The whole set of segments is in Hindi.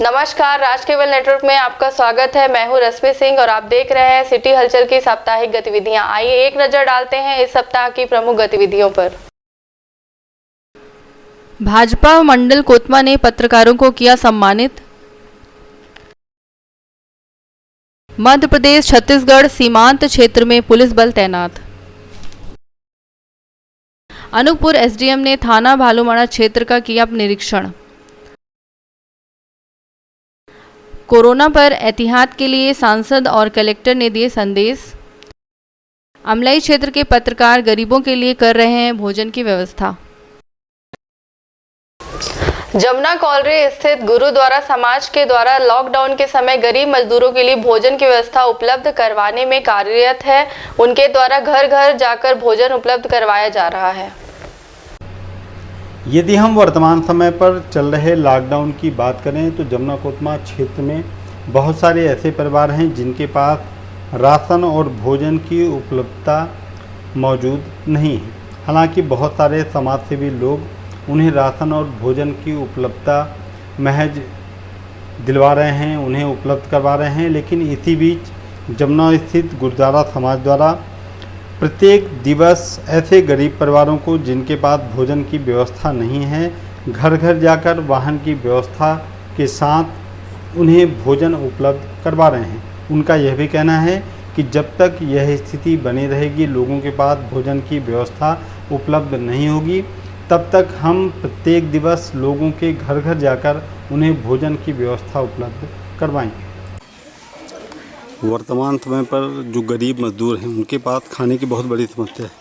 नमस्कार, राज केबल नेटवर्क में आपका स्वागत है। मैं हूं रश्मि सिंह और आप देख रहे हैं सिटी हलचल की साप्ताहिक गतिविधियां। आइए एक नजर डालते हैं इस सप्ताह की प्रमुख गतिविधियों पर। भाजपा मंडल कोतमा ने पत्रकारों को किया सम्मानित। मध्य प्रदेश छत्तीसगढ़ सीमांत क्षेत्र में पुलिस बल तैनात। अनूपपुर एसडीएम ने थाना भालूमाड़ा क्षेत्र का किया निरीक्षण। कोरोना पर एहतियात के लिए सांसद और कलेक्टर ने दिए संदेश। अमलाई क्षेत्र के पत्रकार गरीबों के लिए कर रहे हैं भोजन की व्यवस्था। जमुना कॉलोनी स्थित गुरुद्वारा समाज के द्वारा लॉकडाउन के समय गरीब मजदूरों के लिए भोजन की व्यवस्था उपलब्ध करवाने में कार्यरत है। उनके द्वारा घर घर जाकर भोजन उपलब्ध करवाया जा रहा है। यदि हम वर्तमान समय पर चल रहे लॉकडाउन की बात करें तो जमुना कोतमा क्षेत्र में बहुत सारे ऐसे परिवार हैं जिनके पास राशन और भोजन की उपलब्धता मौजूद नहीं है। हालांकि बहुत सारे समाजसेवी लोग उन्हें राशन और भोजन की उपलब्धता महज दिलवा रहे हैं, उन्हें उपलब्ध करवा रहे हैं। लेकिन इसी बीच जमुना स्थित गुरुद्वारा समाज द्वारा प्रत्येक दिवस ऐसे गरीब परिवारों को जिनके पास भोजन की व्यवस्था नहीं है, घर घर जाकर वाहन की व्यवस्था के साथ उन्हें भोजन उपलब्ध करवा रहे हैं। उनका यह भी कहना है कि जब तक यह स्थिति बनी रहेगी, लोगों के पास भोजन की व्यवस्था उपलब्ध नहीं होगी, तब तक हम प्रत्येक दिवस लोगों के घर घर जाकर उन्हें भोजन की व्यवस्था उपलब्ध करवाएंगे। वर्तमान समय पर जो गरीब मजदूर हैं उनके पास खाने की बहुत बड़ी समस्या है।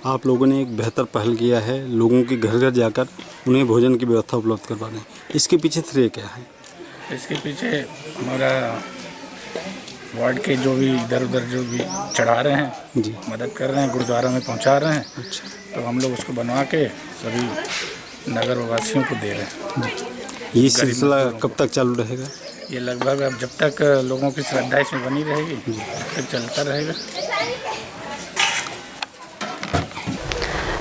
आप लोगों ने एक बेहतर पहल किया है, लोगों के घर घर जाकर उन्हें भोजन की व्यवस्था उपलब्ध करवाने। इसके पीछे श्रेय क्या है? इसके पीछे हमारा वार्ड के जो भी इधर उधर जो भी चढ़ा रहे हैं जी, मदद कर रहे हैं, गुरुद्वारा में पहुंचा रहे हैं। अच्छा, तो हम लोग उसको बनवा के सभी नगर वासियों को दे रहे हैं जी। ये सिलसिला कब तक चालू रहेगा? ये लगभग अब जब तक लोगों की श्रद्धा इसमें बनी रहेगी तब तक चलता रहेगा।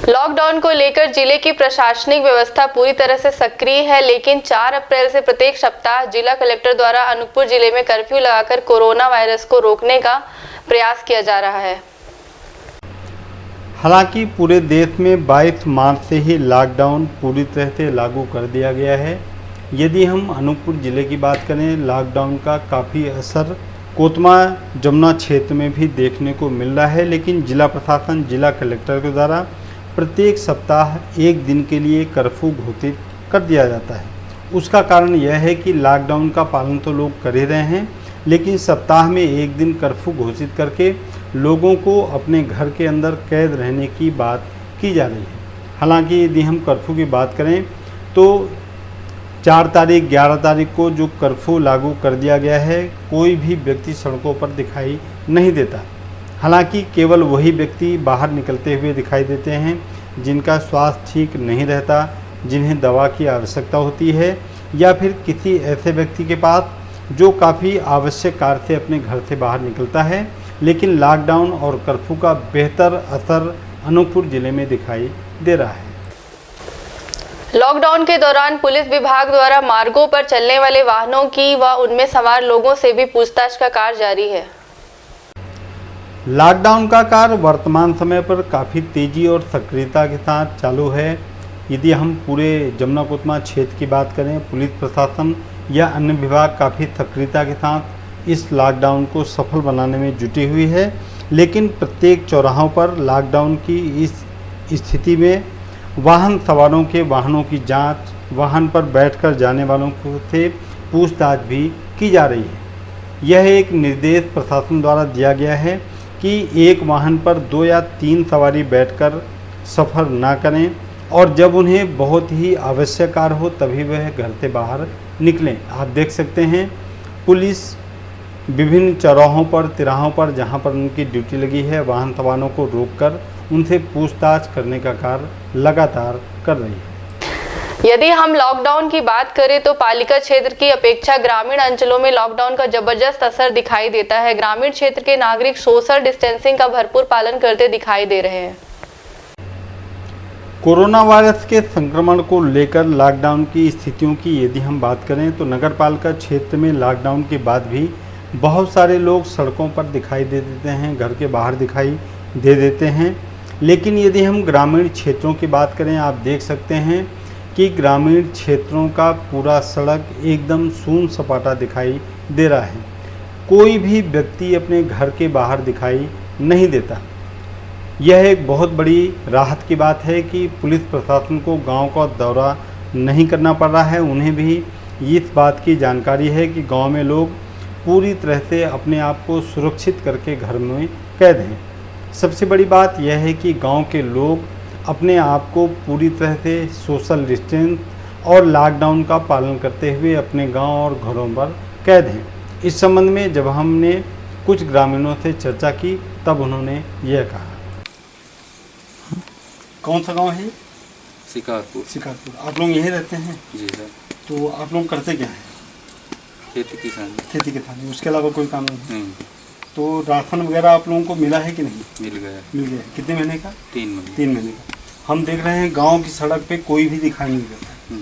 लॉकडाउन को लेकर जिले की प्रशासनिक व्यवस्था पूरी तरह से सक्रिय है, लेकिन 4 अप्रैल से प्रत्येक सप्ताह जिला कलेक्टर द्वारा अनूपपुर जिले में कर्फ्यू लगाकर कोरोना वायरस को रोकने का प्रयास किया जा रहा है। हालांकि पूरे देश में 22 मार्च से ही लॉकडाउन पूरी तरह से लागू कर दिया गया है। यदि हम अनूपपुर ज़िले की बात करें, लॉकडाउन का काफ़ी असर कोतमा जमुना क्षेत्र में भी देखने को मिल रहा है। लेकिन जिला प्रशासन, जिला कलेक्टर के द्वारा प्रत्येक सप्ताह एक दिन के लिए कर्फ्यू घोषित कर दिया जाता है। उसका कारण यह है कि लॉकडाउन का पालन तो लोग कर ही रहे हैं, लेकिन सप्ताह में एक दिन कर्फ्यू घोषित करके लोगों को अपने घर के अंदर कैद रहने की बात की जा रही है। हालांकि यदि हम कर्फ्यू की बात करें तो 4 तारीख 11 तारीख को जो कर्फ्यू लागू कर दिया गया है, कोई भी व्यक्ति सड़कों पर दिखाई नहीं देता। हालांकि केवल वही व्यक्ति बाहर निकलते हुए दिखाई देते हैं जिनका स्वास्थ्य ठीक नहीं रहता, जिन्हें दवा की आवश्यकता होती है, या फिर किसी ऐसे व्यक्ति के पास जो काफ़ी आवश्यक कार्य से अपने घर से बाहर निकलता है। लेकिन लॉकडाउन और कर्फ्यू का बेहतर असर अनूपपुर ज़िले में दिखाई दे रहा है। लॉकडाउन के दौरान पुलिस विभाग द्वारा मार्गों पर चलने वाले वाहनों की व उनमें सवार लोगों से भी पूछताछ का कार्य जारी है। लॉकडाउन का कार्य वर्तमान समय पर काफ़ी तेज़ी और सक्रियता के साथ चालू है। यदि हम पूरे जमुना कोतमा क्षेत्र की बात करें, पुलिस प्रशासन या अन्य विभाग काफ़ी सक्रियता के साथ इस लॉकडाउन को सफल बनाने में जुटी हुई है। लेकिन प्रत्येक चौराहों पर लॉकडाउन की इस स्थिति में वाहन सवारों के वाहनों की जांच, वाहन पर बैठकर जाने वालों से पूछताछ भी की जा रही है। यह एक निर्देश प्रशासन द्वारा दिया गया है कि एक वाहन पर 2 या 3 सवारी बैठकर सफ़र ना करें, और जब उन्हें बहुत ही आवश्यक कार्य हो तभी वह घर से बाहर निकलें। आप देख सकते हैं पुलिस विभिन्न चौराहों पर, तिराहों पर जहां पर उनकी ड्यूटी लगी है, वाहन सवारों को रोककर उनसे पूछताछ करने का कार्य लगातार कर रही है। यदि हम लॉकडाउन की बात करें तो पालिका क्षेत्र की अपेक्षा ग्रामीण अंचलों में लॉकडाउन का जबरदस्त असर दिखाई देता है। ग्रामीण क्षेत्र के नागरिक सोशल डिस्टेंसिंग का भरपूर पालन करते दिखाई दे रहे हैं। कोरोना वायरस के संक्रमण को लेकर लॉकडाउन की स्थितियों की यदि हम बात करें तो नगरपालिका क्षेत्र में लॉकडाउन के बाद भी बहुत सारे लोग सड़कों पर दिखाई दे देते हैं, घर के बाहर दिखाई दे देते हैं। लेकिन यदि हम ग्रामीण क्षेत्रों की बात करें, आप देख सकते हैं कि ग्रामीण क्षेत्रों का पूरा सड़क एकदम सून सपाटा दिखाई दे रहा है। कोई भी व्यक्ति अपने घर के बाहर दिखाई नहीं देता। यह एक बहुत बड़ी राहत की बात है कि पुलिस प्रशासन को गांव का दौरा नहीं करना पड़ रहा है। उन्हें भी इस बात की जानकारी है कि गांव में लोग पूरी तरह से अपने आप को सुरक्षित करके घर में कैद हैं। सबसे बड़ी बात यह है कि गांव के लोग अपने आप को पूरी तरह से सोशल डिस्टेंस और लॉकडाउन का पालन करते हुए अपने गांव और घरों पर कैद हैं। इस संबंध में जब हमने कुछ ग्रामीणों से चर्चा की तब उन्होंने यह कहा। कौन सा गांव है? शिकारपुर। शिकारपुर। आप लोग यहीं रहते हैं? जी सर। तो आप लोग करते क्या हैं? खेती किसानी। खेती किसानी, उसके अलावा कोई काम नहीं? तो राशन वगैरह आप लोगों को मिला है कि नहीं? मिल गया। मिल गया। कितने महीने का? 3 महीने। 3 महीने का। हम देख रहे हैं गांव की सड़क पे कोई भी दिखाई नहीं देता।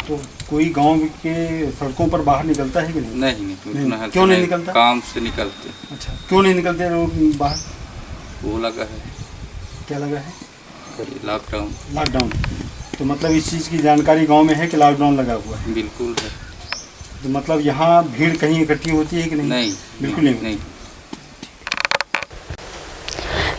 तो कोई गांव के सड़कों पर बाहर निकलता है कि नहीं? नहीं। क्यों नहीं निकलता? काम से निकलते। अच्छा, क्यों नहीं निकलते लोग बाहर? वो लगा है। क्या लगा है? लॉकडाउन। लॉकडाउन। तो मतलब इस चीज़ की जानकारी गांव में है कि लॉकडाउन लगा हुआ है? बिल्कुल है। तो मतलब यहाँ भीड़ कहीं इकट्ठी होती है कि नहीं? नहीं, बिल्कुल नहीं।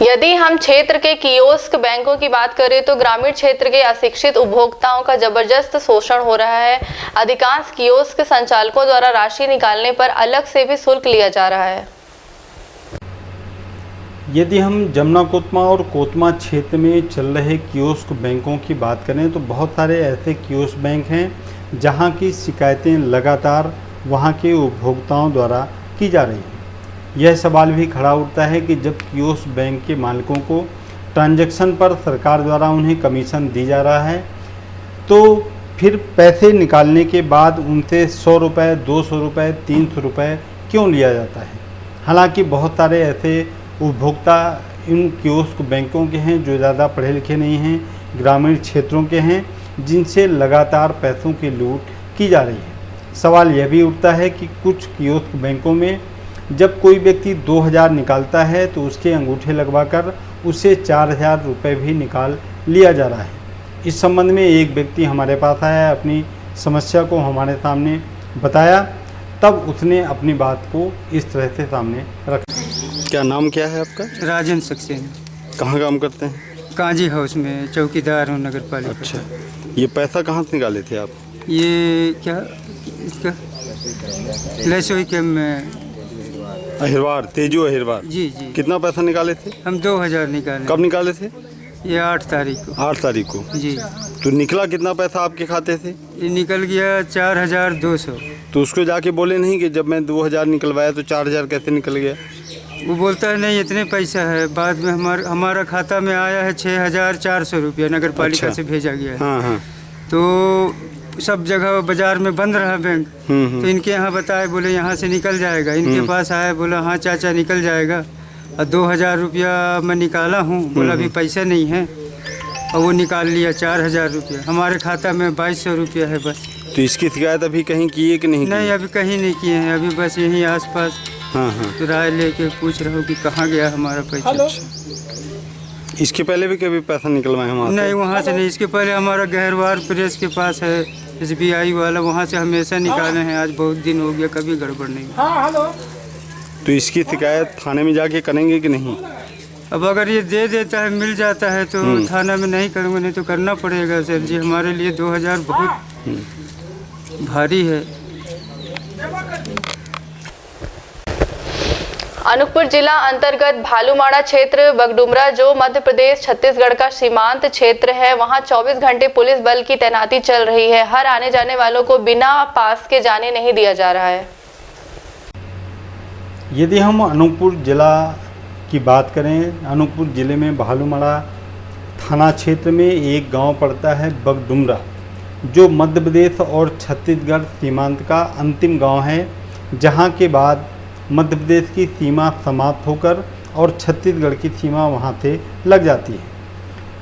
यदि हम क्षेत्र के कियोस्क बैंकों की बात करें तो ग्रामीण क्षेत्र के अशिक्षित उपभोक्ताओं का जबरदस्त शोषण हो रहा है। अधिकांश कियोस्क संचालकों द्वारा राशि निकालने पर अलग से भी शुल्क लिया जा रहा है। यदि हम जमुना कोतमा और कोतमा क्षेत्र में चल रहे कियोस्क बैंकों की बात करें तो बहुत सारे ऐसे कियोस्क बैंक हैं जहां की शिकायतें लगातार वहां के उपभोक्ताओं द्वारा की जा रही हैं। यह सवाल भी खड़ा उठता है कि जब कियोस्क बैंक के मालिकों को ट्रांजैक्शन पर सरकार द्वारा उन्हें कमीशन दी जा रहा है तो फिर पैसे निकालने के बाद उनसे 100 रुपये, 200 रुपये, 300 रुपये क्यों लिया जाता है। हालांकि बहुत सारे ऐसे उपभोक्ता इन कियोस्क बैंकों के हैं जो ज़्यादा पढ़े लिखे नहीं हैं, ग्रामीण क्षेत्रों के हैं, जिनसे लगातार पैसों की लूट की जा रही है। सवाल यह भी उठता है कि कुछ कियोस्क बैंकों में जब कोई व्यक्ति 2000 निकालता है तो उसके अंगूठे लगवाकर उससे 4000 रुपये भी निकाल लिया जा रहा है। इस संबंध में एक व्यक्ति हमारे पास आया, अपनी समस्या को हमारे सामने बताया, तब उसने अपनी बात को इस तरह से सामने रखा। क्या नाम क्या है आपका? राजन सक्सेना। कहाँ काम करते हैं? काजी हाउस में चौकीदार हूँ, नगर पालिका। अच्छा, ये पैसा कहाँ से निकाले थे आप? ये क्या इसका लसोई कैम्प में। अहिरवार, तेजू अहिरवार। जी जी। कितना पैसा निकाले थे? हम 2000 निकाले। कब निकाले थे? ये 8 तारीख को। 8 तारीख को। जी। तो निकला कितना पैसा आपके खाते से? ये निकल गया 4200। तो उसको जाके बोले नहीं कि जब मैं 2000 निकलवाया तो 4000 कैसे निकल गया? वो बोलता है नहीं इतने पैसा है। बाद में हमारा खाता में आया है 6400 रुपया, नगर पालिका से भेजा गया है। हाँ हाँ। तो सब जगह बाजार में बंद रहा बैंक। तो इनके यहाँ बताए, बोले यहाँ से निकल जाएगा। इनके पास आया, बोला हाँ चाचा निकल जाएगा। और 2000 रुपया मैं निकाला हूँ, बोला अभी पैसा नहीं है। और वो निकाल लिया 4000 रुपया। हमारे खाता में 2200 रुपया है बस। तो इसकी शिकायत अभी कहीं की है कि नहीं? नहीं, अभी कहीं नहीं किए हैं। अभी बस यहीं आसपास राय लेके पूछ रहा हूँ कि कहाँ गया हमारा पैसा। इसके पहले भी कभी पैसा निकलवाए हम? नहीं, वहाँ से नहीं। इसके पहले हमारा गहरवार प्रेस के पास है SBI वाला, वहाँ से हमेशा निकाले हैं। आज बहुत दिन हो गया, कभी गड़बड़ नहीं। तो इसकी शिकायत थाने में जाके करेंगे कि नहीं? अब अगर ये दे देता है, मिल जाता है तो थाना में नहीं करूँगा, नहीं तो करना पड़ेगा सर जी। हमारे लिए 2000 बहुत भारी है। अनूपपुर जिला अंतर्गत भालूमाड़ा क्षेत्र बगडुमरा जो मध्य प्रदेश छत्तीसगढ़ का सीमांत क्षेत्र है, वहां 24 घंटे पुलिस बल की तैनाती चल रही है। हर आने जाने वालों को बिना पास के जाने नहीं दिया जा रहा है। यदि हम अनूपपुर जिला की बात करें, अनूपपुर जिले में भालूमाड़ा थाना क्षेत्र में एक गांव पड़ता है बगडुमरा, जो मध्य प्रदेश और छत्तीसगढ़ सीमांत का अंतिम गांव है, जहां के बाद मध्य प्रदेश की सीमा समाप्त होकर और छत्तीसगढ़ की सीमा वहां से लग जाती है।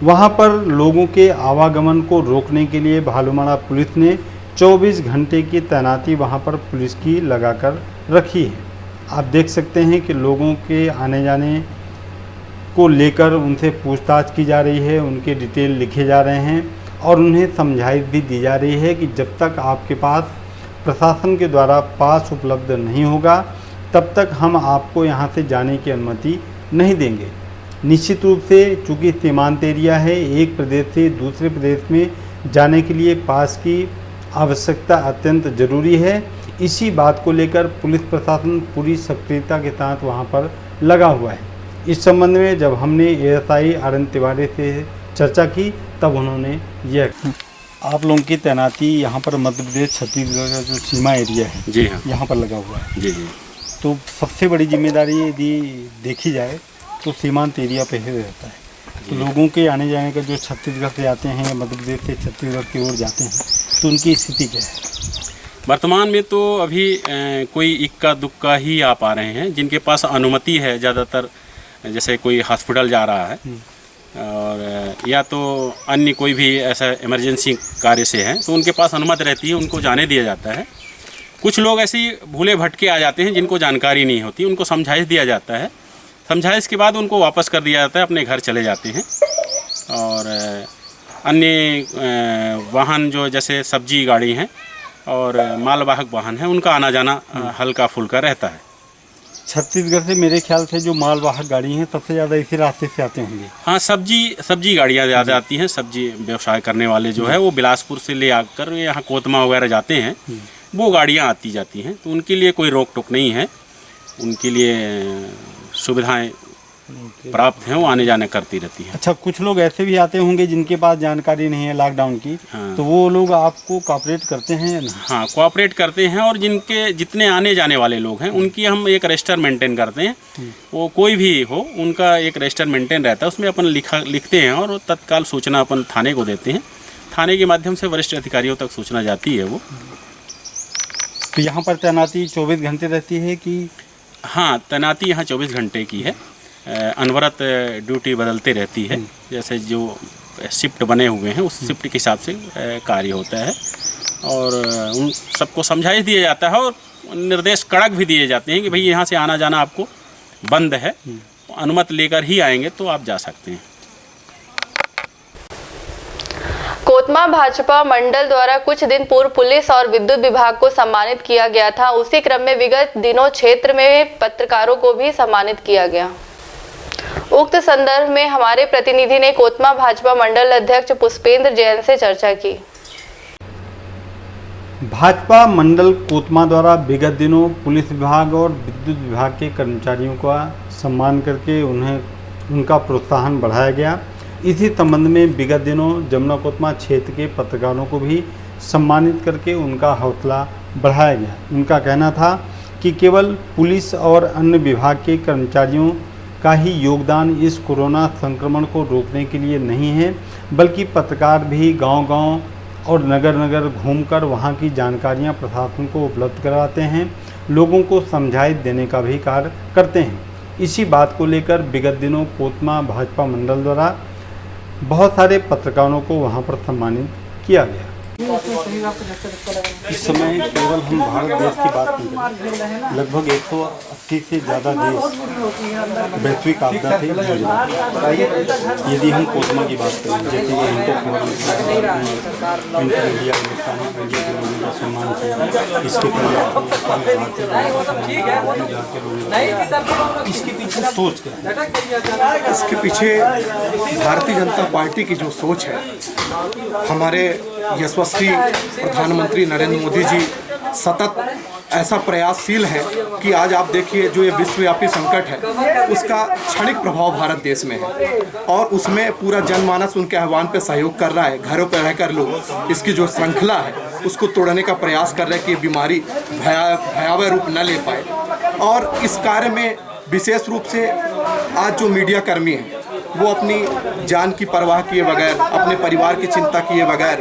वहां पर लोगों के आवागमन को रोकने के लिए भालूमाड़ा पुलिस ने 24 घंटे की तैनाती वहां पर पुलिस की लगाकर रखी है। आप देख सकते हैं कि लोगों के आने जाने को लेकर उनसे पूछताछ की जा रही है, उनके डिटेल लिखे जा रहे हैं और उन्हें समझाइश भी दी जा रही है कि जब तक आपके पास प्रशासन के द्वारा पास उपलब्ध नहीं होगा तब तक हम आपको यहाँ से जाने की अनुमति नहीं देंगे। निश्चित रूप से चूँकि सीमांत एरिया है, एक प्रदेश से दूसरे प्रदेश में जाने के लिए पास की आवश्यकता अत्यंत ज़रूरी है। इसी बात को लेकर पुलिस प्रशासन पूरी सक्रियता के साथ वहाँ पर लगा हुआ है। इस संबंध में जब हमने एएसआई आर.एन. तिवारी से चर्चा की तब उन्होंने यह आप लोगों की तैनाती यहाँ पर मध्य प्रदेश छत्तीसगढ़ का जो सीमा एरिया है जी हाँ, यहाँ पर लगा हुआ है। जी जी। तो सबसे बड़ी जिम्मेदारी यदि देखी जाए तो सीमांत एरिया पे ही रहता है। तो लोगों के आने जाने का जो छत्तीसगढ़ से आते हैं या मध्य प्रदेश से छत्तीसगढ़ की ओर जाते हैं तो उनकी स्थिति क्या है? वर्तमान में तो अभी कोई इक्का दुक्का ही आ पा रहे हैं जिनके पास अनुमति है। ज़्यादातर जैसे कोई हॉस्पिटल जा रहा है और या तो अन्य कोई भी ऐसा इमरजेंसी कार्य से है तो उनके पास अनुमति रहती है, उनको जाने दिया जाता है। कुछ लोग ऐसे ही भूले भटके आ जाते हैं जिनको जानकारी नहीं होती, उनको समझाइश दिया जाता है। समझाइश के बाद उनको वापस कर दिया जाता है, अपने घर चले जाते हैं। और अन्य वाहन जो जैसे सब्जी गाड़ी हैं और मालवाहक वाहन है उनका आना जाना हल्का फुल्का रहता है। छत्तीसगढ़ से मेरे ख्याल से जो मालवाहक गाड़ी हैं सबसे ज़्यादा इसी रास्ते से आते होंगे। हाँ, सब्जी गाड़ियाँ ज़्यादा आती हैं। सब्जी व्यवसाय करने वाले जो है वो बिलासपुर से ले आकर यहाँ कोतमा वगैरह जाते हैं, वो गाड़ियाँ आती जाती हैं। तो उनके लिए कोई रोक टोक नहीं है, उनके लिए सुविधाएं प्राप्त हैं, वो आने जाने करती रहती हैं। अच्छा, कुछ लोग ऐसे भी आते होंगे जिनके पास जानकारी नहीं है लॉकडाउन की, हाँ। तो वो लोग आपको कोऑपरेट करते हैं या नहीं? हाँ, कोऑपरेट करते हैं और जितने आने जाने वाले लोग हैं उनकी हम एक रजिस्टर मेंटेन करते हैं। वो कोई भी हो उनका एक रजिस्टर मेंटेन रहता है, उसमें अपन लिखते हैं और तत्काल सूचना अपन थाने को देते हैं। थाने के माध्यम से वरिष्ठ अधिकारियों तक सूचना जाती है वो। तो यहाँ पर तैनाती 24 घंटे रहती है कि? हाँ, तैनाती यहाँ 24 घंटे की है। अनवरत ड्यूटी बदलते रहती है। जैसे जो शिफ्ट बने हुए हैं उस शिफ्ट के हिसाब से कार्य होता है और उन सबको समझाइश दिया जाता है और निर्देश कड़क भी दिए जाते हैं कि भाई यहाँ से आना जाना आपको बंद है, अनुमति लेकर ही आएंगे तो आप जा सकते हैं। कोतमा भाजपा मंडल द्वारा कुछ दिन पूर्व पुलिस और विद्युत विभाग को सम्मानित किया गया था। उसी क्रम में विगत दिनों क्षेत्र में पत्रकारों को भी सम्मानित किया गया। उक्त संदर्भ में हमारे प्रतिनिधि ने कोतमा भाजपा मंडल अध्यक्ष पुष्पेंद्र जैन से चर्चा की। भाजपा मंडल कोतमा द्वारा विगत दिनों पुलिस विभाग और विद्युत विभाग के कर्मचारियों का सम्मान करके उनका प्रोत्साहन बढ़ाया गया। इसी संबंध में विगत दिनों जमुना कोतमा क्षेत्र के पत्रकारों को भी सम्मानित करके उनका हौसला बढ़ाया गया। उनका कहना था कि केवल पुलिस और अन्य विभाग के कर्मचारियों का ही योगदान इस कोरोना संक्रमण को रोकने के लिए नहीं है, बल्कि पत्रकार भी गांव-गांव और नगर-नगर घूमकर वहां की जानकारियां प्रशासन को उपलब्ध करवाते हैं, लोगों को समझाइश देने का भी कार्य करते हैं। इसी बात को लेकर विगत दिनों कोतमा भाजपा मंडल द्वारा बहुत सारे पत्रकारों को वहां पर सम्मानित किया गया। इस समय केवल हम भारत देश की बात नहीं करें, लगभग 180 से ज़्यादा देश वैश्विक आपदा से जूझ रहे हैं। यदि हम कोतमा की बात करें, जैसे कि इनको मीडिया का सम्मान किया, इसके इसके पीछे सोच क्या है? इसके पीछे भारतीय जनता पार्टी की जो सोच है, हमारे यशस्वी प्रधानमंत्री नरेंद्र मोदी जी सतत ऐसा प्रयासशील है कि आज आप देखिए जो ये विश्वव्यापी संकट है उसका क्षणिक प्रभाव भारत देश में है और उसमें पूरा जनमानस उनके आह्वान पर सहयोग कर रहा है। घरों पर रहकर लोग इसकी जो श्रृंखला है उसको तोड़ने का प्रयास कर रहे हैं कि ये बीमारी भयावह रूप न ले पाए। और इस कार्य में विशेष रूप से आज जो मीडिया कर्मी हैं वो अपनी जान की परवाह किए बगैर, अपने परिवार की चिंता किए बगैर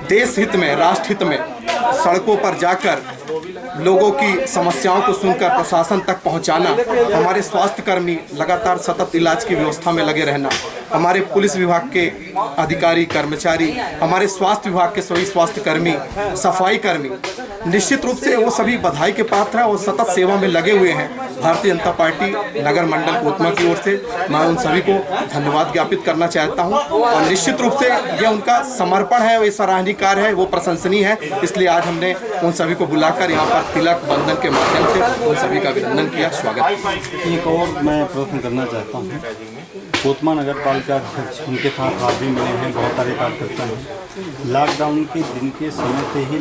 देश हित में, राष्ट्र हित में सड़कों पर जाकर लोगों की समस्याओं को सुनकर प्रशासन तक पहुंचाना, हमारे स्वास्थ्य कर्मी लगातार सतत इलाज की व्यवस्था में लगे रहना, हमारे पुलिस विभाग के अधिकारी कर्मचारी, हमारे स्वास्थ्य विभाग के सभी स्वास्थ्य कर्मी, सफाई कर्मी, निश्चित रूप से वो सभी बधाई के पात्र हैं और सतत सेवा में लगे हुए हैं। भारतीय जनता पार्टी नगर मंडल कोतमा की ओर से मैं उन सभी को धन्यवाद ज्ञापित करना चाहता हूं और निश्चित रूप से यह उनका समर्पण है, ये सराहनीय कार्य है, वो प्रशंसनीय है। इसलिए आज हमने उन सभी को बुलाकर यहाँ पर तिलक बंधन के माध्यम से उन सभी का अभिनंदन किया, स्वागत। एक और मैं प्रश्न करना चाहता हूँ, कोतमा नगर पालिका अध्यक्ष उनके साथ आप भी मिले हैं, बहुत सारे कार्यकर्ता हैं। लॉकडाउन के दिन के समय से ही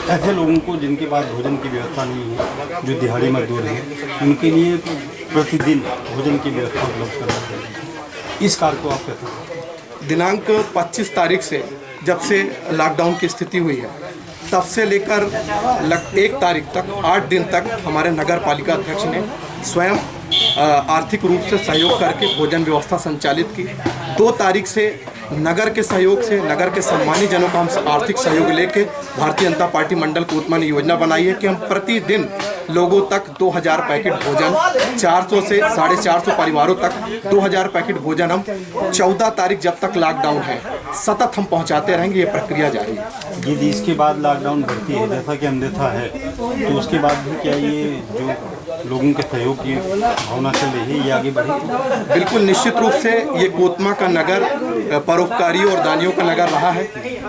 ऐसे लोगों को जिनके पास भोजन की व्यवस्था नहीं है, जो दिहाड़ी मजदूर हैं, उनके लिए प्रतिदिन भोजन की व्यवस्था उपलब्ध करना चाहिए। इस कार्य को आप कैसे हैं? दिनांक 25 तारीख से जब से लॉकडाउन की स्थिति हुई है, तब से लेकर 1 तारीख तक 8 दिन तक हमारे नगर पालिका अध्यक्ष ने स्वयं आर्थिक रूप से सहयोग करके भोजन व्यवस्था संचालित की। 2 तारीख से नगर के सहयोग से, नगर के सम्मानित जनों का हम आर्थिक सहयोग लेके भारतीय जनता पार्टी मंडल कोतमा ने योजना बनाई है कि हम प्रतिदिन लोगों तक 2000 पैकेट भोजन, 400 से 450 परिवारों तक 2000 पैकेट भोजन हम 14 तारीख जब तक लॉकडाउन है सतत हम पहुंचाते रहेंगे। ये प्रक्रिया जारी है। यदि इसके बाद लॉकडाउन बढ़ती है जैसा कि अंदेशा है, तो उसके बाद भी क्या ये जो लोगों के सहयोग की भावना चल रही है ये आगे बढ़ेगी? बिल्कुल निश्चित रूप से ये कोतमा का नगर परोपकारियों और दानियों का नगर रहा है।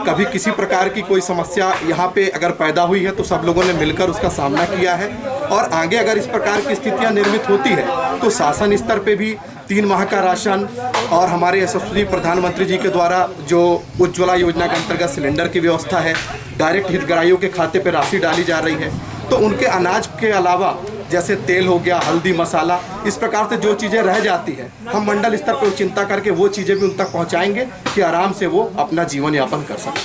कभी किसी प्रकार की कोई समस्या यहाँ पे अगर पैदा हुई है तो सब लोगों ने मिलकर उसका सामना किया है और आगे अगर इस प्रकार की स्थितियाँ निर्मित होती है तो शासन स्तर पे भी 3 माह का राशन और हमारे यशस्वी प्रधानमंत्री जी के द्वारा जो उज्ज्वला योजना के अंतर्गत सिलेंडर की व्यवस्था है, डायरेक्ट हितग्राहियों के खाते पे राशि डाली जा रही है। तो उनके अनाज के अलावा जैसे तेल हो गया, हल्दी, मसाला, इस प्रकार से जो चीज़ें रह जाती है हम मंडल स्तर पर चिंता करके वो चीज़ें भी उन तक पहुँचाएंगे कि आराम से वो अपना जीवन यापन कर सकें।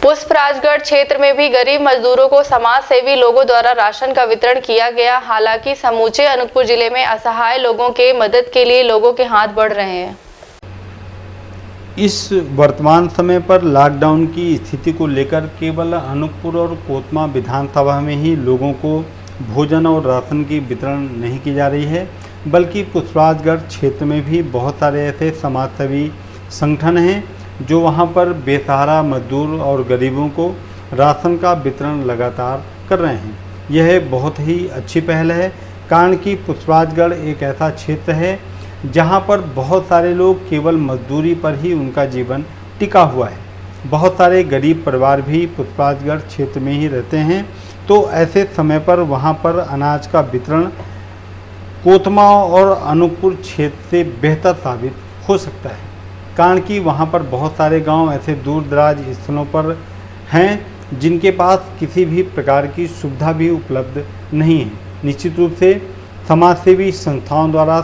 पुष्पराजगढ़ क्षेत्र में भी गरीब मजदूरों को समाज सेवी लोगों द्वारा राशन का वितरण किया गया। हालांकि समूचे अनूपपुर जिले में असहाय लोगों के मदद के लिए लोगों के हाथ बढ़ रहे हैं। इस वर्तमान समय पर लॉकडाउन की स्थिति को लेकर केवल अनूपपुर और कोतमा विधानसभा में ही लोगों को भोजन और राशन की वितरण नहीं की जा रही है, बल्कि पुष्पराजगढ़ क्षेत्र में भी बहुत सारे ऐसे समाजसेवी संगठन हैं जो वहां पर बेसहारा मजदूर और गरीबों को राशन का वितरण लगातार कर रहे हैं। यह बहुत ही अच्छी पहल है, कारण कि पुष्पराजगढ़ एक ऐसा क्षेत्र है जहां पर बहुत सारे लोग केवल मजदूरी पर ही उनका जीवन टिका हुआ है। बहुत सारे गरीब परिवार भी पुष्पराजगढ़ क्षेत्र में ही रहते हैं, तो ऐसे समय पर वहां पर अनाज का वितरण कोतमा और अनूपपुर क्षेत्र से बेहतर साबित हो सकता है, कारण कि वहां पर बहुत सारे गांव ऐसे दूर दराज स्थलों पर हैं जिनके पास किसी भी प्रकार की सुविधा भी उपलब्ध नहीं है। निश्चित रूप से समाजसेवी संस्थाओं द्वारा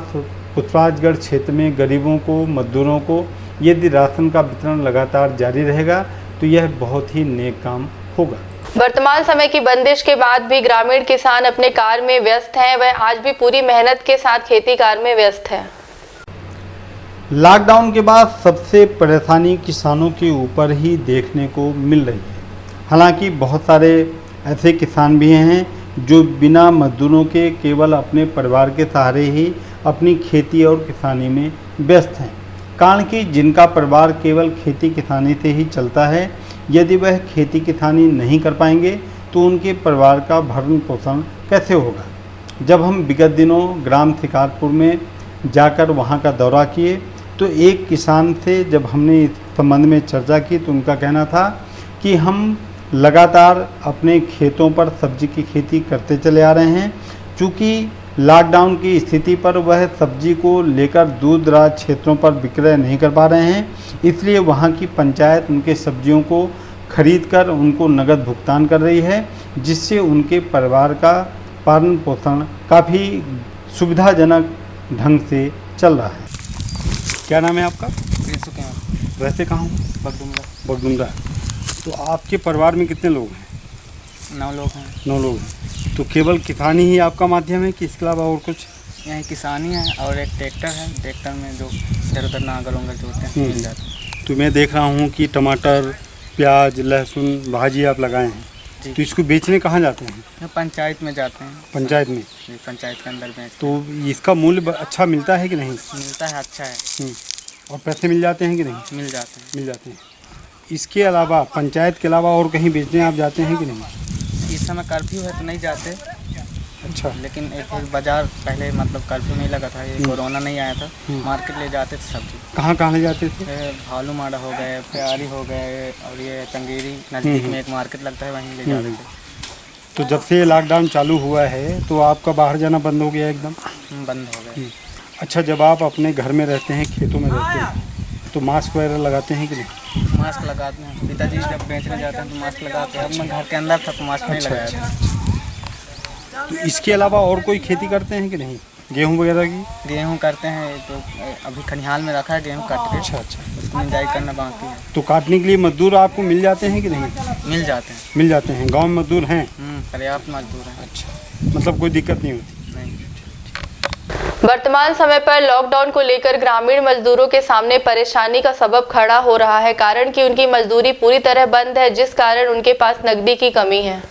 पुष्पराजगढ़ क्षेत्र में गरीबों को, मजदूरों को यदि राशन का वितरण लगातार जारी रहेगा तो यह बहुत ही नेक काम होगा। वर्तमान समय की बंदिश के बाद भी ग्रामीण किसान अपने कार्य में व्यस्त हैं। वह आज भी पूरी मेहनत के साथ खेती कार्य में व्यस्त है। लॉकडाउन के बाद सबसे परेशानी किसानों के ऊपर ही देखने को मिल रही है। हालांकि बहुत सारे ऐसे किसान भी हैं जो बिना मजदूरों के केवल अपने परिवार के सहारे ही अपनी खेती और किसानी में व्यस्त हैं, कारण कि जिनका परिवार केवल खेती किसानी से ही चलता है, यदि वह खेती किसानी नहीं कर पाएंगे तो उनके परिवार का भरण पोषण कैसे होगा। जब हम विगत दिनों ग्राम शिकारपुर में जाकर वहां का दौरा किए तो एक किसान से जब हमने इस संबंध में चर्चा की तो उनका कहना था कि हम लगातार अपने खेतों पर सब्जी की खेती करते चले आ रहे हैं। चूँकि लॉकडाउन की स्थिति पर वह सब्जी को लेकर दूर दराज क्षेत्रों पर विक्रय नहीं कर पा रहे हैं, इसलिए वहां की पंचायत उनके सब्जियों को खरीदकर उनको नगद भुगतान कर रही है, जिससे उनके परिवार का पालन पोषण काफ़ी सुविधाजनक ढंग से चल रहा है। क्या नाम है आपका? वैसे कहाँ? बगडुमरा। तो आपके परिवार में कितने लोग हैं? 9 लोग हैं। 9 लोग हैं। तो केवल किसानी ही आपका माध्यम है कि इसके अलावा और कुछ? यहाँ किसानी है और एक ट्रैक्टर है। ट्रैक्टर में जो इधर उधर नांगल उंगल जोतते हैं मिल जाते हैं। तो मैं देख रहा हूँ कि टमाटर, प्याज, लहसुन, भाजी आप लगाए हैं, जी। तो इसको बेचने कहाँ जाते हैं? यहाँ पंचायत में जाते हैं, पंचायत में। जी, पंचायत के अंदर बेच तो इसका मूल्य अच्छा मिलता है कि नहीं? मिलता है, अच्छा है, और पैसे मिल जाते हैं कि नहीं? मिल जाते हैं। मिल जाते हैं। इसके अलावा पंचायत के अलावा और कहीं बेचने आप जाते हैं कि नहीं? इस समय कर्फ्यू है तो नहीं जाते, अच्छा। लेकिन एक बाजार पहले मतलब कर्फ्यू नहीं लगा था, ये कोरोना नहीं आया था, मार्केट ले जाते थे सब्जी। कहाँ ले जाते थे? भालू माड़ा हो गए, प्यारी हो गए, और ये चंगेरी नज़दीक में एक मार्केट लगता है, वहीं ले जाते थे। तो जब से लॉकडाउन चालू हुआ है तो आपका बाहर जाना बंद हो गया एकदम? बंद हो गए। अच्छा, जब आप अपने घर में रहते हैं, खेतों में रहते हैं, तो मास्क वगैरह लगाते हैं कि नहीं? मास्क लगाते हैं, पिताजी जब बेचने जाते हैं तो मास्क लगाते हैं। अब मैं घर के अंदर था तो मास्क नहीं लगाया था। तो इसके अलावा और कोई खेती करते हैं कि नहीं, गेहूं वगैरह की? गेहूँ करते हैं, तो अभी खनिहाल में रखा है गेहूँ काट के। अच्छा। उसको निंदाई करना बाकी है। तो काटने के लिए मजदूर आपको मिल जाते हैं कि नहीं? मिल जाते हैं। मिल जाते हैं। गांव में मजदूर हैं? पर्याप्त मजदूर हैं। अच्छा, मतलब कोई दिक्कत नहीं होती? नहीं। वर्तमान समय पर लॉकडाउन को लेकर ग्रामीण मजदूरों के सामने परेशानी का सबब खड़ा हो रहा है, कारण कि उनकी मजदूरी पूरी तरह बंद है, जिस कारण उनके पास नकदी की कमी है।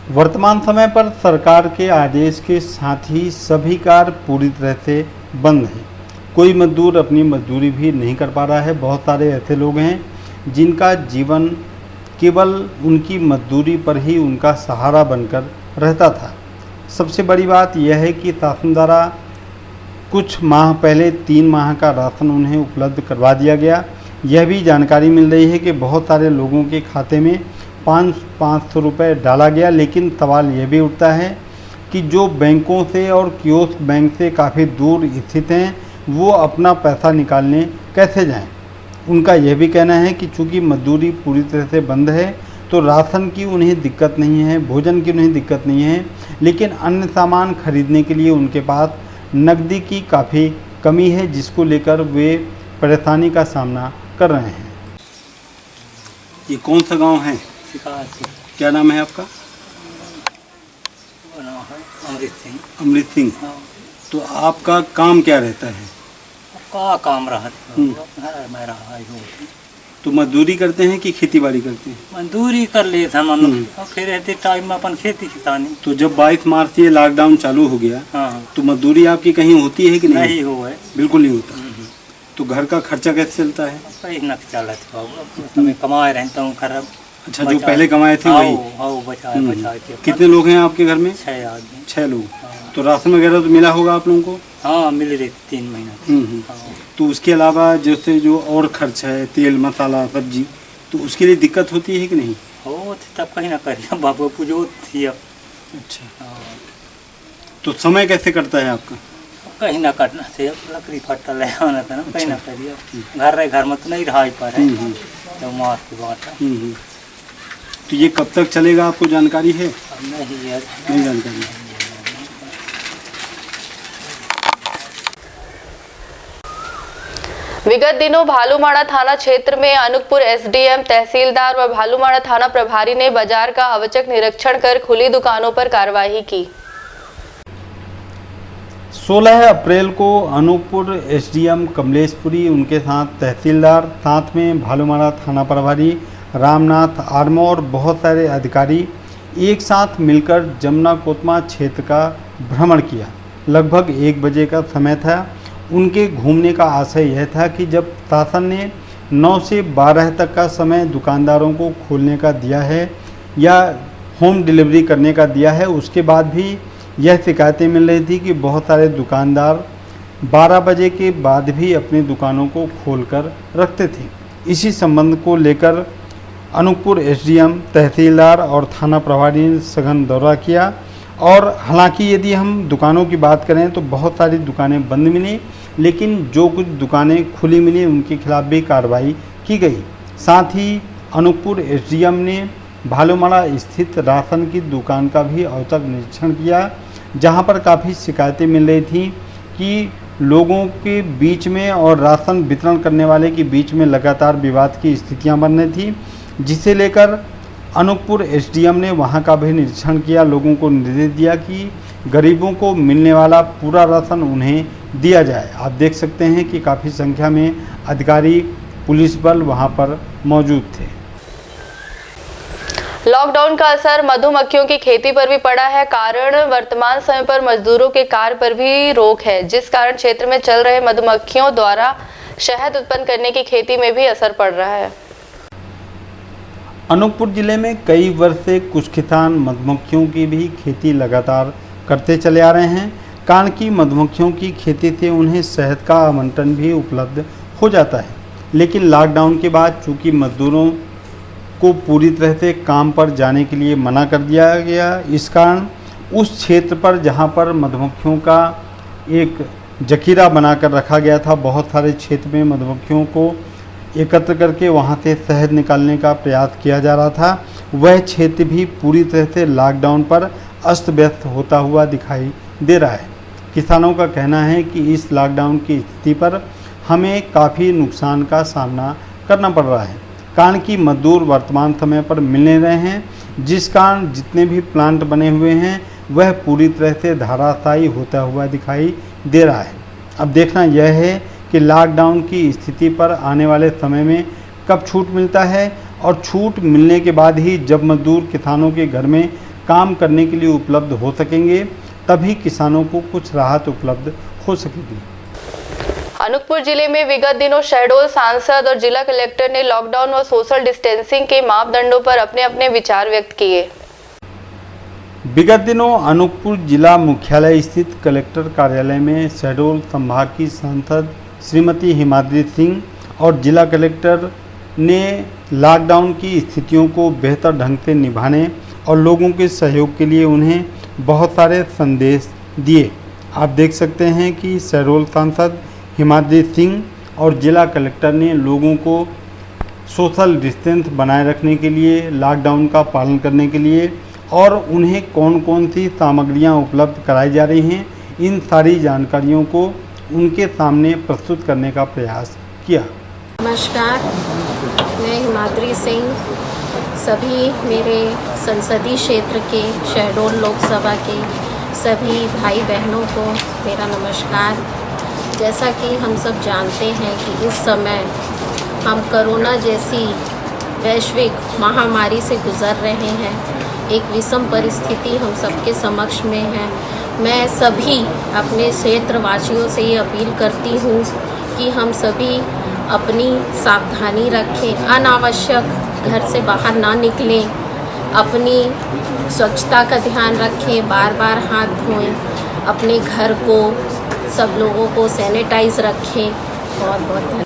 वर्तमान समय पर सरकार के आदेश के साथ ही सभी कार्य पूरी तरह से बंद हैं। कोई मजदूर अपनी मजदूरी भी नहीं कर पा रहा है। बहुत सारे ऐसे लोग हैं जिनका जीवन केवल उनकी मजदूरी पर ही उनका सहारा बनकर रहता था। सबसे बड़ी बात यह है कि शासन द्वारा कुछ माह पहले 3 माह का राशन उन्हें उपलब्ध करवा दिया गया। यह भी जानकारी मिल रही है कि बहुत सारे लोगों के खाते में 500 रुपये डाला गया। लेकिन सवाल यह भी उठता है कि जो बैंकों से और कियोस्क बैंक से काफ़ी दूर स्थित हैं, वो अपना पैसा निकालने कैसे जाएं? उनका यह भी कहना है कि चूँकि मजदूरी पूरी तरह से बंद है तो राशन की उन्हें दिक्कत नहीं है, भोजन की उन्हें दिक्कत नहीं है, लेकिन अन्य सामान खरीदने के लिए उनके पास नकदी की काफ़ी कमी है, जिसको लेकर वे परेशानी का सामना कर रहे हैं। ये कौन सा गांव है? क्या नाम है आपका? अमृत सिंह। तो आपका काम क्या रहता है? का काम रहा तो मजदूरी करते हैं कि खेती बाड़ी करते हैं? मजदूरी कर लिए थे मन, फिर रहते टाइम में अपन खेती किसानी। तो जब 22 मार्च से लॉकडाउन चालू हो गया, हाँ, तो मजदूरी आपकी कहीं होती है कि नहीं? नहीं हो है, बिल्कुल नहीं होता। तो घर का खर्चा कैसे चलता है? कहीं न चला बाबू, मैं कमाए रहता हूँ खराब। अच्छा, जो पहले कमाए थे वही? बचा के। कितने लोग हैं आपके घर में? 6 आदमी। 6 लोग। तो राशन वगैरह तो मिला होगा आप लोगों को? हाँ, मिल रही 3 महीना। तो उसके अलावा जैसे जो और खर्च है, तेल मसाला सब्जी, तो उसके लिए दिक्कत होती है कि नहीं? हो तब कहीं ना करिए बाबू पूजो थी अब। अच्छा, तो समय कैसे कटता है आपका? कहीं ना कटना थे, लकड़ी फट्टा ले आना था ना, कहीं ना करिए। घर में तो नहीं रहा पर है, तो मार की बात है। तो ये कब तक चलेगा, आपको जानकारी है? नहीं जानकारी है। विगत दिनों भालूमाड़ा थाना क्षेत्र में अनूपपुर एसडीएम, तहसीलदार व भालूमाड़ा थाना प्रभारी ने बाजार का औचक निरीक्षण कर खुली दुकानों पर कार्रवाई की। 16 अप्रैल को अनूपपुर एसडीएम कमलेशपुरी, उनके साथ तहसीलदार, साथ में भालूमाड़ा थाना प्रभारी रामनाथ आर्मो और बहुत सारे अधिकारी एक साथ मिलकर जमुना कोतमा क्षेत्र का भ्रमण किया। लगभग 1 बजे का समय था। उनके घूमने का आशय यह था कि जब शासन ने 9 से 12 तक का समय दुकानदारों को खोलने का दिया है या होम डिलीवरी करने का दिया है, उसके बाद भी यह शिकायतें मिल रही थी कि बहुत सारे दुकानदार 12 बजे के बाद भी अपनी दुकानों को खोलकर रखते थे। इसी संबंध को लेकर अनूपपुर एसडीएम, तहसीलदार और थाना प्रभारी ने सघन दौरा किया। और हालांकि यदि हम दुकानों की बात करें तो बहुत सारी दुकानें बंद मिली, लेकिन जो कुछ दुकानें खुली मिली उनके खिलाफ भी कार्रवाई की गई। साथ ही अनूपपुर एसडीएम ने भालूमाड़ा स्थित राशन की दुकान का भी औचक निरीक्षण किया, जहां पर काफ़ी शिकायतें मिल रही थी कि लोगों के बीच में और राशन वितरण करने वाले के बीच में लगातार विवाद की स्थितियां बन रही थी, जिसे लेकर अनूपपुर एसडीएम ने वहां का भी निरीक्षण किया। लोगों को निर्देश दिया कि गरीबों को मिलने वाला पूरा राशन उन्हें दिया जाए। आप देख सकते हैं कि काफ़ी संख्या में अधिकारी, पुलिस बल वहां पर मौजूद थे। लॉकडाउन का असर मधुमक्खियों की खेती पर भी पड़ा है। कारण वर्तमान समय पर मजदूरों के कार्य पर भी रोक है, जिस कारण क्षेत्र में चल रहे मधुमक्खियों द्वारा शहद उत्पन्न करने की खेती में भी असर पड़ रहा है। अनूपपुर जिले में कई वर्ष से कुछ किसान मधुमक्खियों की भी खेती लगातार करते चले आ रहे हैं। कारण कि मधुमक्खियों की खेती से उन्हें शहद का आवंटन भी उपलब्ध हो जाता है, लेकिन लॉकडाउन के बाद चूंकि मजदूरों को पूरी तरह से काम पर जाने के लिए मना कर दिया गया, इस कारण उस क्षेत्र पर जहां पर मधुमक्खियों का एक जखीरा बनाकर रखा गया था, बहुत सारे क्षेत्र में मधुमक्खियों को एकत्र करके वहां से शहद निकालने का प्रयास किया जा रहा था, वह क्षेत्र भी पूरी तरह से लॉकडाउन पर अस्त व्यस्त होता हुआ दिखाई दे रहा है। किसानों का कहना है कि इस लॉकडाउन की स्थिति पर हमें काफ़ी नुकसान का सामना करना पड़ रहा है, कारण कि मजदूर वर्तमान समय पर मिल नहीं रहे हैं, जिस कारण जितने भी प्लांट बने हुए हैं वह पूरी तरह से धराशायी होता हुआ दिखाई दे रहा है। अब देखना यह है कि लॉकडाउन की स्थिति पर आने वाले समय में कब छूट मिलता है, और छूट मिलने के बाद ही जब मजदूर किसानों के घर में काम करने के लिए उपलब्ध हो सकेंगे, तभी किसानों को कुछ राहत उपलब्ध हो सकेगी। अनूपपुर जिले में विगत दिनों शहडोल सांसद और जिला कलेक्टर ने लॉकडाउन व सोशल डिस्टेंसिंग के मापदंडों पर अपने अपने विचार व्यक्त किए। विगत दिनों अनूपपुर जिला मुख्यालय स्थित कलेक्टर कार्यालय में शहडोल संभाग की सांसद श्रीमती हिमाद्री सिंह और जिला कलेक्टर ने लॉकडाउन की स्थितियों को बेहतर ढंग से निभाने और लोगों के सहयोग के लिए उन्हें बहुत सारे संदेश दिए। आप देख सकते हैं कि शहडोल सांसद हिमाद्री सिंह और जिला कलेक्टर ने लोगों को सोशल डिस्टेंस बनाए रखने के लिए, लॉकडाउन का पालन करने के लिए और उन्हें कौन कौन सी सामग्रियां उपलब्ध कराई जा रही हैं, इन सारी जानकारियों को उनके सामने प्रस्तुत करने का प्रयास किया। नमस्कार, मैं हिमाद्री सिंह सभी मेरे संसदीय क्षेत्र के शहडोल लोकसभा के सभी भाई बहनों को मेरा नमस्कार। जैसा कि हम सब जानते हैं कि इस समय हम कोरोना जैसी वैश्विक महामारी से गुजर रहे हैं। एक विषम परिस्थिति हम सबके समक्ष में है। मैं सभी अपने क्षेत्रवासियों से ये अपील करती हूँ कि हम सभी अपनी सावधानी रखें, अनावश्यक घर से बाहर ना निकलें, अपनी स्वच्छता का ध्यान रखें, बार बार हाथ धोएं, अपने घर को सब लोगों को सैनिटाइज रखें। बहुत बहुत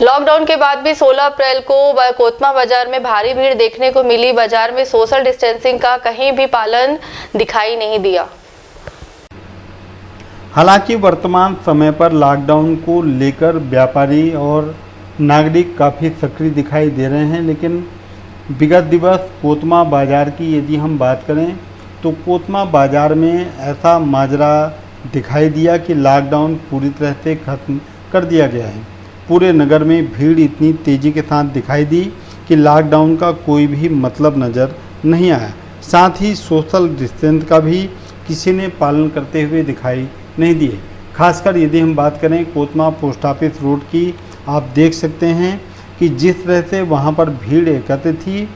लॉकडाउन के बाद भी 16 अप्रैल को कोतमा बाजार में भारी भीड़ देखने को मिली। बाजार में सोशल डिस्टेंसिंग का कहीं भी पालन दिखाई नहीं दिया। हालांकि वर्तमान समय पर लॉकडाउन को लेकर व्यापारी और नागरिक काफ़ी सक्रिय दिखाई दे रहे हैं, लेकिन विगत दिवस कोतमा बाजार की यदि हम बात करें तो कोतमा बाजार में ऐसा माजरा दिखाई दिया कि लॉकडाउन पूरी तरह से खत्म कर दिया गया है। पूरे नगर में भीड़ इतनी तेज़ी के साथ दिखाई दी कि लॉकडाउन का कोई भी मतलब नज़र नहीं आया। साथ ही सोशल डिस्टेंस का भी किसी ने पालन करते हुए दिखाई नहीं दिए। खासकर यदि हम बात करें कोतमा पोस्ट ऑफिस रोड की, आप देख सकते हैं कि जिस तरह से वहाँ पर भीड़ एकत्र थी,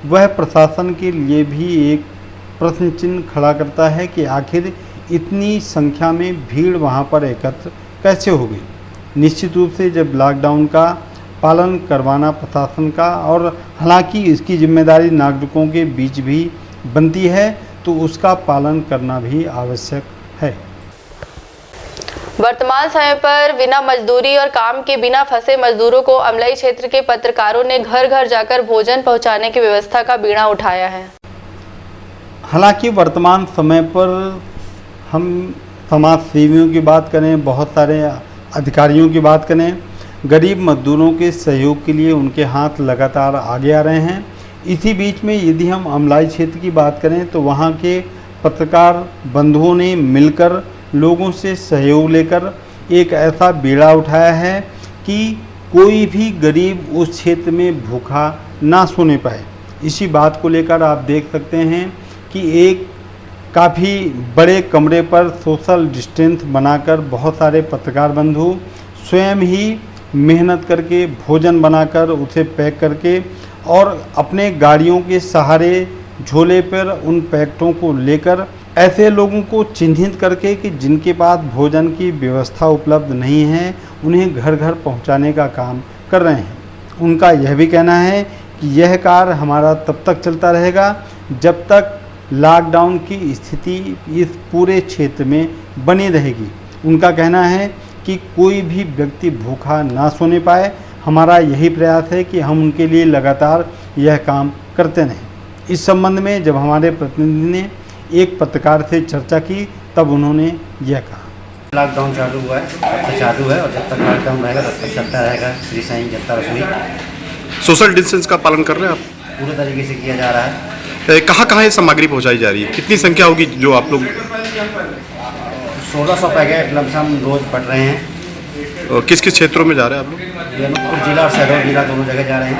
वह प्रशासन के लिए भी एक प्रश्न चिन्ह खड़ा करता है कि आखिर इतनी संख्या में भीड़ वहाँ पर एकत्र कैसे हो गई। निश्चित रूप से जब लॉकडाउन का पालन करवाना प्रशासन का, और हालांकि इसकी जिम्मेदारी नागरिकों के बीच भी बनती है, तो उसका पालन करना भी आवश्यक है। वर्तमान समय पर बिना मजदूरी और काम के बिना फंसे मजदूरों को अमलाई क्षेत्र के पत्रकारों ने घर घर जाकर भोजन पहुंचाने की व्यवस्था का बीड़ा उठाया है। हालांकि वर्तमान समय पर हम समाज सेवियों की बात करें, बहुत सारे अधिकारियों की बात करें, गरीब मजदूरों के सहयोग के लिए उनके हाथ लगातार आगे आ रहे हैं। इसी बीच में यदि हम अमलाई क्षेत्र की बात करें तो वहाँ के पत्रकार बंधुओं ने मिलकर लोगों से सहयोग लेकर एक ऐसा बीड़ा उठाया है कि कोई भी गरीब उस क्षेत्र में भूखा ना सोने पाए। इसी बात को लेकर आप देख सकते हैं कि एक काफ़ी बड़े कमरे पर सोशल डिस्टेंस बनाकर बहुत सारे पत्रकार बंधु स्वयं ही मेहनत करके भोजन बनाकर उसे पैक करके और अपने गाड़ियों के सहारे झोले पर उन पैकेटों को लेकर ऐसे लोगों को चिन्हित करके कि जिनके पास भोजन की व्यवस्था उपलब्ध नहीं है, उन्हें घर घर पहुंचाने का काम कर रहे हैं। उनका यह भी कहना है कि यह कार्य हमारा तब तक चलता रहेगा जब तक लॉकडाउन की स्थिति इस पूरे क्षेत्र में बनी रहेगी। उनका कहना है कि कोई भी व्यक्ति भूखा ना सोने पाए। हमारा यही प्रयास है कि हम उनके लिए लगातार यह काम करते रहें। इस संबंध में जब हमारे प्रतिनिधि ने एक पत्रकार से चर्चा की तब उन्होंने यह कहा। लॉकडाउन चालू हुआ है, तब तक चालू है और जब तक लॉकडाउन रहेगा तब तक चलता रहेगा। श्री साईं जनता रसोई सोशल डिस्टेंस का पालन कर रहे हैं आप? पूरे तरीके से किया जा रहा है। कहाँ कहाँ ये सामग्री पहुँचाई जा रही है? कितनी संख्या होगी जो आप लोग? 1600 पैकेट लमसम रोज पट रहे हैं। किस किस क्षेत्रों में जा रहे हैं आप लोग? ये अनूपपुर जिला और शहडोल जिला दोनों जगह जा रहे हैं।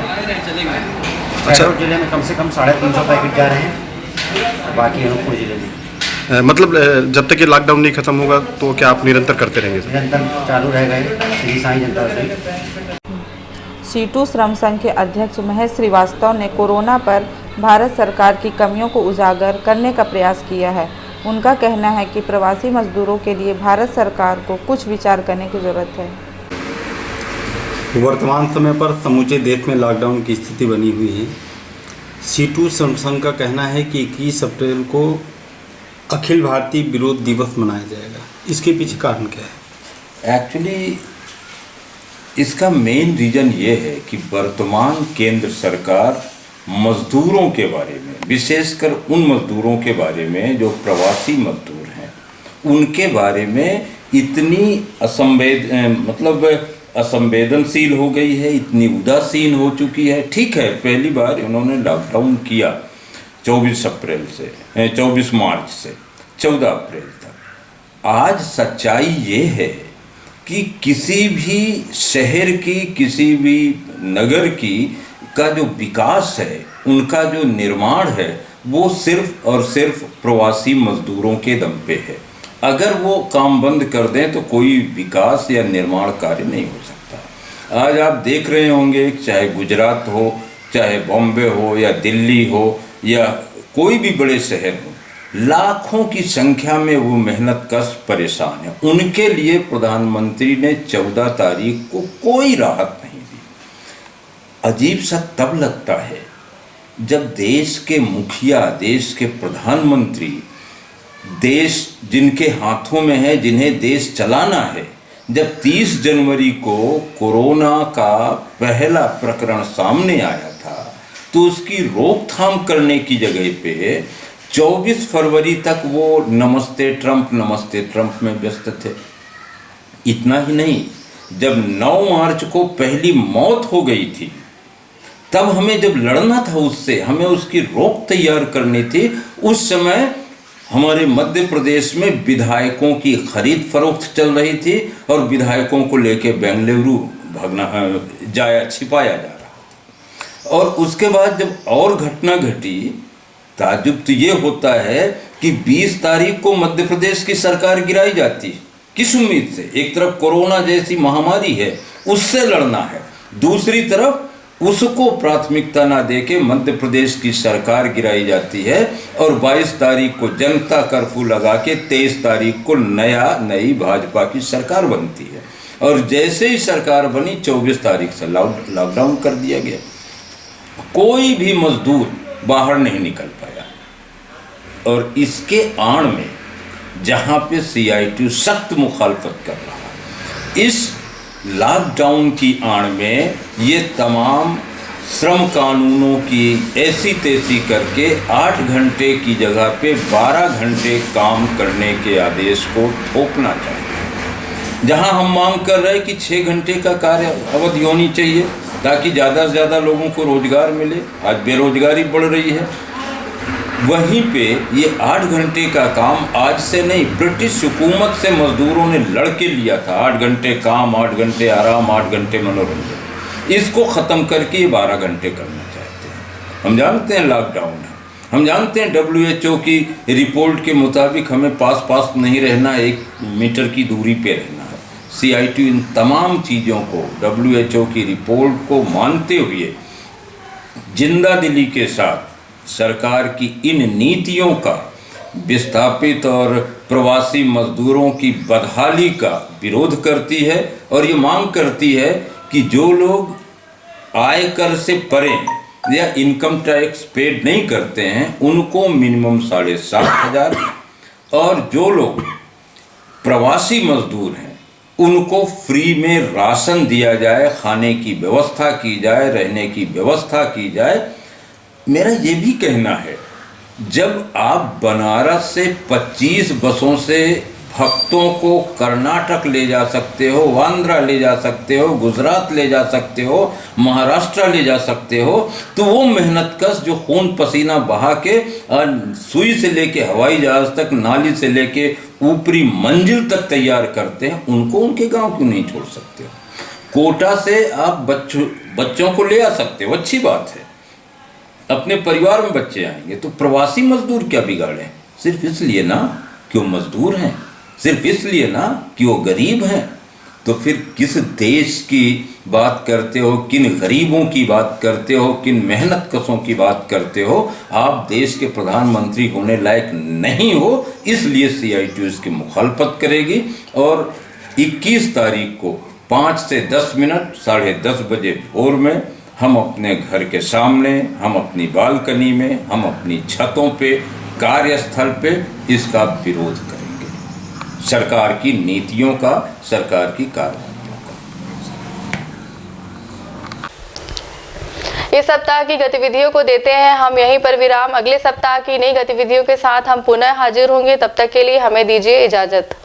शहडोल जिले में कम से कम 350 पैकेट जा रहे हैं, बाकी अनूपपुर जिले में। मतलब जब तक ये लॉकडाउन नहीं खत्म होगा तो क्या आप निरंतर करते रहेंगे? निरंतर चालू रहेगा श्री साईं जनता रसोई। सीटू श्रम संघ के अध्यक्ष महेश श्रीवास्तव ने कोरोना पर भारत सरकार की कमियों को उजागर करने का प्रयास किया है। उनका कहना है कि प्रवासी मजदूरों के लिए भारत सरकार को कुछ विचार करने की जरूरत है। वर्तमान समय पर समूचे देश में लॉकडाउन की स्थिति बनी हुई है। सीटू श्रम संघ का कहना है कि 21 अप्रैल को अखिल भारतीय विरोध दिवस मनाया जाएगा। इसके पीछे कारण क्या है? एक्चुअली इसका मेन रीज़न ये है कि वर्तमान केंद्र सरकार मज़दूरों के बारे में, विशेषकर उन मज़दूरों के बारे में जो प्रवासी मज़दूर हैं, उनके बारे में इतनी असंवेदनशील हो गई है, इतनी उदासीन हो चुकी है। ठीक है, पहली बार उन्होंने लॉकडाउन किया 24 मार्च से 14 अप्रैल तक। आज सच्चाई ये है कि किसी भी शहर की, किसी भी नगर की का जो विकास है, उनका जो निर्माण है, वो सिर्फ और सिर्फ प्रवासी मजदूरों के दम पे है। अगर वो काम बंद कर दें तो कोई विकास या निर्माण कार्य नहीं हो सकता। आज आप देख रहे होंगे, चाहे गुजरात हो, चाहे बॉम्बे हो या दिल्ली हो या कोई भी बड़े शहर हो, लाखों की संख्या में वो मेहनत कश परेशान है। उनके लिए प्रधानमंत्री ने 14 तारीख को कोई राहत नहीं दी। अजीब सा तब लगता है जब देश के मुखिया, देश के प्रधानमंत्री, देश जिनके हाथों में है, जिन्हें देश चलाना है, जब 30 जनवरी को कोरोना का पहला प्रकरण सामने आया था तो उसकी रोकथाम करने की जगह पे 24 फरवरी तक वो नमस्ते ट्रंप में व्यस्त थे। इतना ही नहीं, जब 9 मार्च को पहली मौत हो गई थी तब हमें जब लड़ना था उससे, हमें उसकी रोक तैयार करनी थी। उस समय हमारे मध्य प्रदेश में विधायकों की खरीद फरोख्त चल रही थी और विधायकों को लेके बेंगलुरु छिपाया जा रहा था। और उसके बाद जब और घटना घटी, ताज्जुब तो ये होता है कि 20 तारीख को मध्य प्रदेश की सरकार गिराई जाती। किस उम्मीद से? एक तरफ कोरोना जैसी महामारी है, उससे लड़ना है, दूसरी तरफ उसको प्राथमिकता ना देके मध्य प्रदेश की सरकार गिराई जाती है और 22 तारीख को जनता कर्फ्यू लगा के 23 तारीख को नई भाजपा की सरकार बनती है। और जैसे ही सरकार बनी 24 तारीख से लॉकडाउन कर दिया गया। कोई भी मजदूर बाहर नहीं निकल पाया। और इसके आड़ में जहाँ पे CITU सख्त मुखालफत कर रहा है, इस लॉकडाउन की आड़ में ये तमाम श्रम कानूनों की ऐसी तैसी करके 8 घंटे की जगह पे 12 घंटे काम करने के आदेश को थोपना चाहिए। जहां हम मांग कर रहे हैं कि 6 घंटे का कार्य अवधि होनी चाहिए ताकि ज़्यादा से ज़्यादा लोगों को रोज़गार मिले। आज बेरोजगारी बढ़ रही है। वहीं पे ये 8 घंटे का काम आज से नहीं, ब्रिटिश हुकूमत से मजदूरों ने लड़ के लिया था। 8 घंटे काम, 8 घंटे आराम, 8 घंटे मनोरंजन, इसको ख़त्म करके ये 12 घंटे करना चाहते हैं। हम जानते हैं लॉकडाउन है, हम जानते हैं WHO की रिपोर्ट के मुताबिक हमें पास नहीं रहना, 1 मीटर की दूरी पे रहना है। CITU इन तमाम चीज़ों को, WHO की रिपोर्ट को मानते हुए जिंदा दिली के साथ सरकार की इन नीतियों का विस्थापित और प्रवासी मजदूरों की बदहाली का विरोध करती है और ये मांग करती है कि जो लोग आयकर से परे या इनकम टैक्स पेड नहीं करते हैं उनको मिनिमम 7,500 और जो लोग प्रवासी मजदूर हैं उनको फ्री में राशन दिया जाए, खाने की व्यवस्था की जाए, रहने की व्यवस्था की जाए। मेरा ये भी कहना है, जब आप बनारस से 25 बसों से भक्तों को कर्नाटक ले जा सकते हो, आंध्रा ले जा सकते हो, गुजरात ले जा सकते हो, महाराष्ट्र ले जा सकते हो, तो वो मेहनतकश जो खून पसीना बहा के सुई से लेके हवाई जहाज तक, नाली से लेके ऊपरी मंजिल तक तैयार करते हैं, उनको उनके गांव क्यों नहीं छोड़ सकते हो? कोटा से आप बच्चों को ले आ सकते हो, अच्छी बात है, अपने परिवार में बच्चे आएंगे, तो प्रवासी मजदूर क्या बिगाड़े? सिर्फ इसलिए ना कि वो मजदूर हैं, सिर्फ इसलिए ना कि वो गरीब हैं। तो फिर किस देश की बात करते हो, किन गरीबों की बात करते हो, किन मेहनत कशों की बात करते हो? आप देश के प्रधानमंत्री होने लायक नहीं हो, इसलिए CITU इसकी मुखालफत करेगी। और 21 तारीख को 5 से 10 मिनट 10:30 बजे भोर में हम अपने घर के सामने, हम अपनी बालकनी में, हम अपनी छतों पे, कार्यस्थल पे इसका विरोध करेंगे, सरकार की नीतियों का, सरकार की कार्रवाइयों का। इस सप्ताह की गतिविधियों को देते हैं हम यहीं पर विराम। अगले सप्ताह की नई गतिविधियों के साथ हम पुनः हाजिर होंगे, तब तक के लिए हमें दीजिए इजाजत।